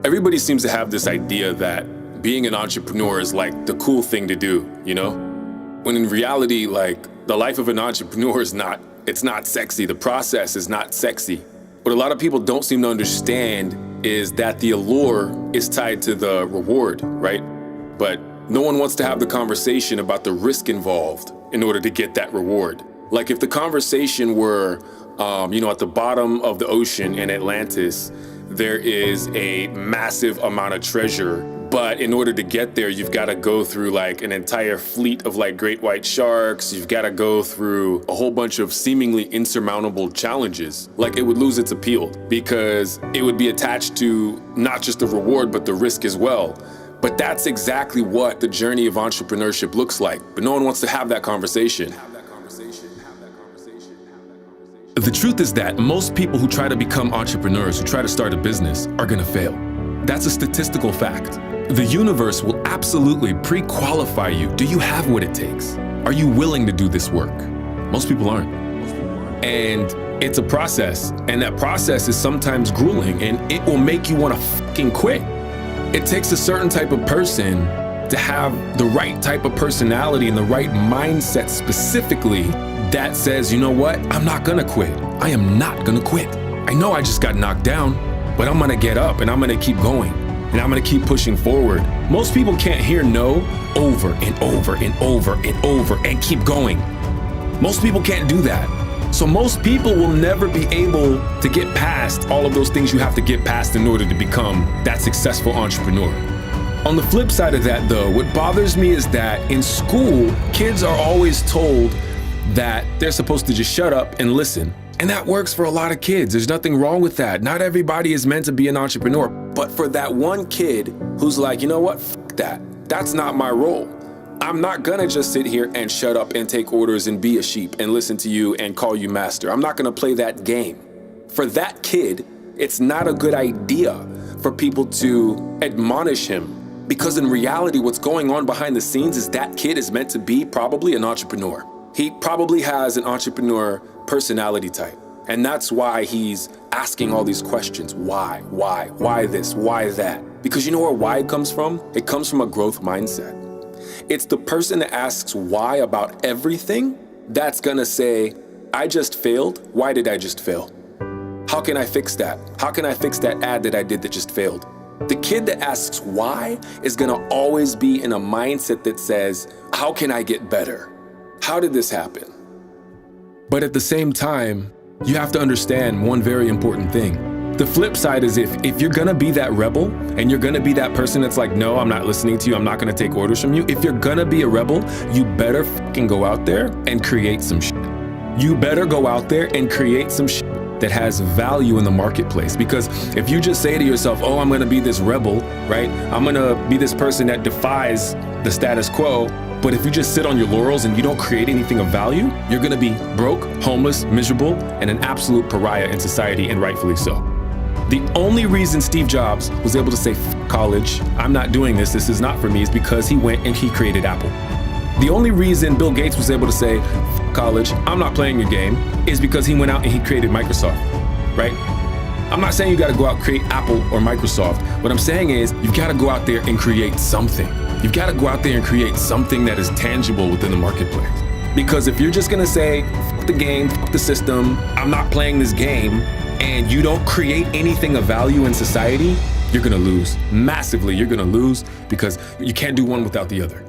Everybody seems to have this idea that being an entrepreneur is like the cool thing to do, you know? When in reality, like, the life of an entrepreneur is it's not sexy. The process is not sexy. What a lot of people don't seem to understand is that the allure is tied to the reward, right? But no one wants to have the conversation about the risk involved in order to get that reward. Like if the conversation were, at the bottom of the ocean in Atlantis, there is a massive amount of treasure, but in order to get there, you've got to go through like an entire fleet of like great white sharks. You've got to go through a whole bunch of seemingly insurmountable challenges. Like it would lose its appeal because it would be attached to not just the reward, but the risk as well. But that's exactly what the journey of entrepreneurship looks like. But no one wants to have that conversation. The truth is that most people who try to become entrepreneurs, who try to start a business, are gonna fail. That's a statistical fact. The universe will absolutely pre-qualify you. Do you have what it takes? Are you willing to do this work? Most people aren't. And it's a process, and that process is sometimes grueling, and it will make you wanna fucking quit. It takes a certain type of person to have the right type of personality and the right mindset specifically that says, you know what? I'm not gonna quit. I am not gonna quit. I know I just got knocked down, but I'm gonna get up and I'm gonna keep going and I'm gonna keep pushing forward. Most people can't hear no over and over and over and over and keep going. Most people can't do that. So most people will never be able to get past all of those things you have to get past in order to become that successful entrepreneur. On the flip side of that though, what bothers me is that in school, kids are always told that they're supposed to just shut up and listen. And that works for a lot of kids. There's nothing wrong with that. Not everybody is meant to be an entrepreneur. But for that one kid who's like, you know what, fuck that. That's not my role. I'm not gonna just sit here and shut up and take orders and be a sheep and listen to you and call you master. I'm not gonna play that game. For that kid, it's not a good idea for people to admonish him, because in reality, what's going on behind the scenes is that kid is meant to be probably an entrepreneur. He probably has an entrepreneur personality type. And that's why he's asking all these questions. Why this, why that? Because you know where why comes from? It comes from a growth mindset. It's the person that asks why about everything that's gonna say, I just failed. Why did I just fail? How can I fix that? How can I fix that ad that I did that just failed? The kid that asks why is gonna always be in a mindset that says, how can I get better? How did this happen? But at the same time, you have to understand one very important thing. The flip side is if you're gonna be that rebel and you're gonna be that person that's like, no, I'm not listening to you, I'm not gonna take orders from you. If you're gonna be a rebel, you better fucking go out there and create some shit. You better go out there and create some shit that has value in the marketplace. Because if you just say to yourself, oh, I'm gonna be this rebel, right? I'm gonna be this person that defies the status quo. But if you just sit on your laurels and you don't create anything of value, you're gonna be broke, homeless, miserable, and an absolute pariah in society, and rightfully so. The only reason Steve Jobs was able to say, F college, I'm not doing this is not for me, is because he went and he created Apple. The only reason Bill Gates was able to say, F college, I'm not playing your game, is because he went out and he created Microsoft, right? I'm not saying you gotta go out and create Apple or Microsoft. What I'm saying is you've gotta go out there and create something. You've gotta go out there and create something that is tangible within the marketplace. Because if you're just gonna say, fuck the game, fuck the system, I'm not playing this game, and you don't create anything of value in society, you're gonna lose. Massively, you're gonna lose because you can't do one without the other.